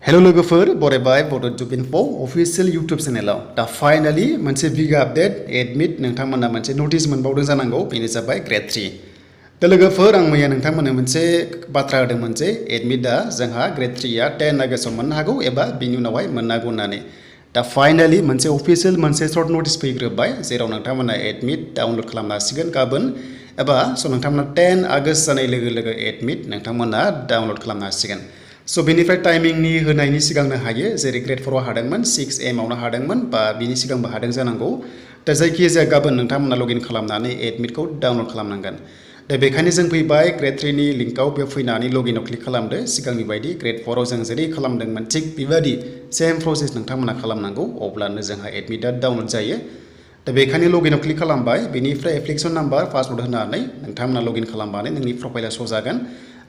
Hello लोगोफोर बरायबाय बड' जब info अफिशियेल YouTube चेनेलाव दा फाइनाली मोनसे बिग आपडेट एडमिट नोंथांमोना मोनसे नटिस मोनबावदों जानांगौ बेनो जाबाय ग्रेड 3 दा लोगोफोर आं मैया नोंथांमोननो मोनसे बाथ्रा होदोंमोन जे एडमिटआ जोंहा ग्रेड 3 आ 10 आगस्टआव मोननो हागौ एबा बिनि उनावहाय मोननो हागौ होननानै दा फाइनाली मोनसे अफिशियेल मोनसे सर्ट नटिस फैग्रोबाय जेराव नोंथांमोना एडमिट डाउनलड खालामनो हासिगोन गाबोन एबा नोंथांमोना 10 आगस्ट जानाय लोगो लोगो एडमिट नोंथांमोना डाउनलड खालामनो हासिगोन बेनिफ्राय टाइमिंनि होनायनि सिगांनो हायो जेरै ग्रेड 4 आव हादोंमोन 6 AM आवनो हादोंमोन बा बिनि सिगांबो हादों जानांगौ दा जायखिजाया गाबोन नोंथांमोना लगइन खालामनानै एडमिटखौ डाउनलड खालामनांगोन दा बेखायनो जों फैबाय ग्रेड 3 नि लिंकआव बेयाव फैनानै लगइनआव क्लिक खालामदो सिगांनि बायदि ग्रेड 4 आव जों जेरै खालामदोंमोन थिग बेबायदि सेम प्रसेस नोंथांमोना खालामनांगौ अब्लानो जोंहा एडमिटआ डाउनलड जायो दा बेखायनो लगइनआव क्लिक खालामबाय बेनिफ्राय एप्लिकेसन नाम्बार पासवर्ड होनानै नोंथांमोना लगइन खालामबानो नोंनि प्रफाइला श' जागोन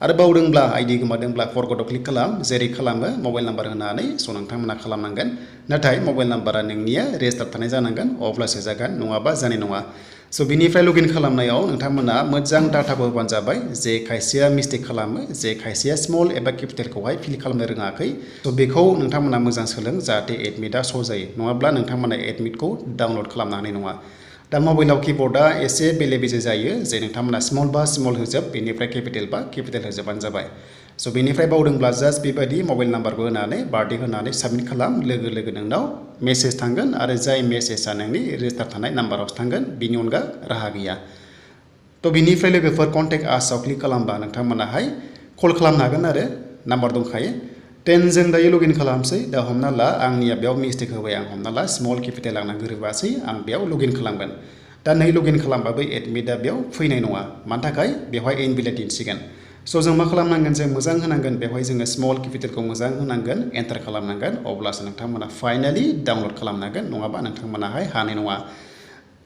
आरो बावदोंब्ला आइडि गोमादोंब्ला फरगटआव क्लिक खालाम जेरै खालामो मबाइल नाम्बार होनानै नोंथांमोना खालामनांगोन नाथाय मबाइल नाम्बारा नोंनिया रेजिस्टार थानाय जानांगोन अब्लासो जागोन नङाबा जानाय नङा बिनिफ्राय लगइन खालामनायाव नोंथांमोना मोजां डाटाबो होबानो जाबाय जे खायसेया मिस्टेक खालामो जे खायसेया स्मल एबा केपिटेलखौहाय फिल खालामनो रोङाखै बेखौ नोंथांमोना मोजां सोलों जाहाथे एडमिटआ श' जायो नङाब्ला नोंथांमोना एडमिटखौ डाउनलड खालामनो हानाय नङा दा मबाइलाव कीबर्डआ एसे बेले बेजे जायो जे नोंथांमोना स्मल बा स्मल होजोब बेनिफ्राय केपिटेल बा केपिटेल होजोबानो जाबाय बेनिफ्राय बावदोंब्ला जास्ट बेबायदि मबाइल नाम्बारबो होनानै बार्थडे होनानै साबमिट खालाम लोगो लोगो नोंनाव मेसेज थांगोन आरो जाय मेसेजआ नोंनि रेजिस्टार थानाय नाम्बारावसो थांगोन बिनि अनगा राहा गैया बिनिफ्राय लोगोफोर कन्टेक्ट आसआव क्लिक खालामबा नोंथांमोनाहाय कल खालामनो हागोन आरो नाम्बार दंखायो 10 जों दायो लगइन खालामसै दा हमना ला आंनिया बेयाव मिस्टेक होबाय आं हमना ला स्मल केपिटेल आंना गोरोबासै आं बेयाव लगइन खालामगोन दा नै लगइन खालामबाबो एडमिटआ बेयाव फैनाय नङा मानि थाखाय बेवहाय इनभेलिड दिन्थिगोन जों मा खालामनांगोन जों मोजां होनांगोन बेवहाय जोङो स्मल केपिटेलखौ मोजां होनांगोन एन्टार खालामनांगोन अब्लासो नोंथांमोना फाइनालि डाउनलड खालामनांगोन नङाबा नोंथांमोनाहाय हानाय नङा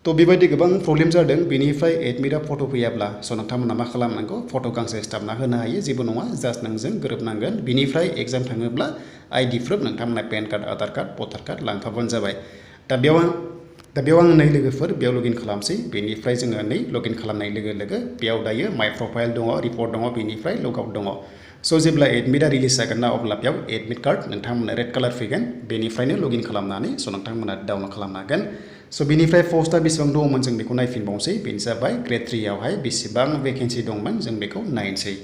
बेबायदि गोबां प्रब्लेम जादों बेनिफ्राय एडमिटआ फट' फैयाब्ला नोंथांमोना मा खालामनांगौ फट' गांसे सिथाबना होनो हायो जेबो नङा जास्ट नोंजों गोरोबनांगोन बिनिफ्राय एग्जाम थाङोब्ला आइडि प्रुफ नोंथांमोना पेन कार्ड आधार कार्ड भटार कार्ड लांफाबानो जाबाय दा बेयाव आं नै लोगोफोर बेयाव लगइन खालामसै बेनिफ्राय जोङो नै लगइन खालामनाय लोगो लोगो बेयाव दायो माइ प्रफाइल दङ रिपर्ट दङ बेनिफ्राय लगआउट दङ जेब्ला एडमिटआ रिलिज जागोन ना अब्ला बेयाव एडमिट कार्ड नोंथांमोना रेड कालार फैगोन बेनिफ्रायनो लगइन खालामनानै नोंथांमोना डाउनलड खालामनो हागोन बेनिफ्राय पस्टआ बेसेबां दङमोन जों बेखौ नायफिनबावनोसै बेनो जाबाय ग्रेड 3 आवहाय बेसेबां भेकेन्सि दंमोन जों बेखौ नायनोसै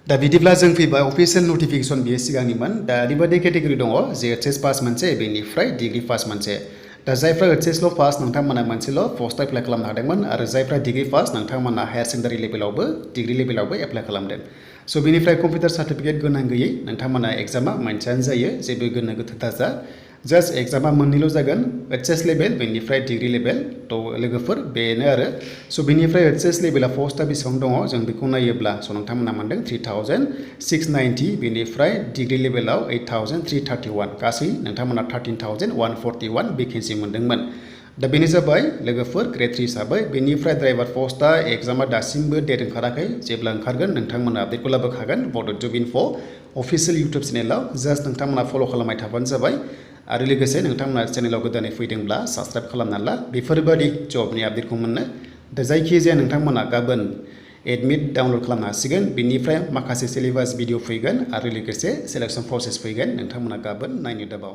दा बिदिब्ला जों फैबाय अफिशियेल नटिफिकेसन बियो सिगांनिमोन दा ओरैबायदि केटेगरि दङ जे एचएस पास मोनसे बेनिफ्राय डिग्रि पास मोनसे दा जायफ्रा एचएसल' पास नोंथांमोना मोनसेल' पस्ट एप्लाइ खालामनो हादोंमोन आरो जायफ्रा डिग्रि पास नोंथांमोना हायार सेकेन्डारि लेभेलावबो डिग्रि लेभेलावबो एप्लाइ खालामदों बेनिफ्राय कम्पिउटार सार्टिफिकेट गोनां गैयै नोंथांमोना एग्जामा मोनसेयानो जायो जेबो गोनो गोथो दाजा जास्ट एग्जामा मोननैल' जागोन एचएस लेभेल बेनिफ्राय डिग्रि लेभेल लोगोफोर बेनो आरो बेनिफ्राय एचएस लेभेला पस्टआ बेसेबां दङ जों बेखौ नायोब्ला नोंथांमोना मोनदों 3690 बेनिफ्राय डिग्रि लेभेलाव 8331 गासै नोंथांमोना 13141 भेकेन्सि मोनदोंमोन दा बेनो जाबाय लोगोफोर ग्रेड 3 हिसाबै बेनिफ्राय ड्राइभार पस्टआ एग्जामा दासिमबो डेट ओंखाराखै जेब्ला ओंखारगोन नोंथांमोना आपडेटखौ लाबोखागोन बड' जब इनफो अफिशियेल इउटुब चेनेलाव जास्ट नोंथांमोना फल' खालामबाय थाबानो जाबाय आरो लोगोसे नोंथांमोना चेनेलाव गोदानै फैदोंब्ला साबस्क्राइब खालामना ला बेफोरबायदि जबनि आपडेटखौ मोननो दा जायखिजाया नोंथांमोना गाबोन एडमिट डाउनलड खालामनो हासिगोन बेनिफ्राय माखासे सिलेबास भिडिअ फैगोन आरो लोगोसे सेलेक्सन प्रसेस फैगोन नोंथांमोना गाबोन नायनो दाबाव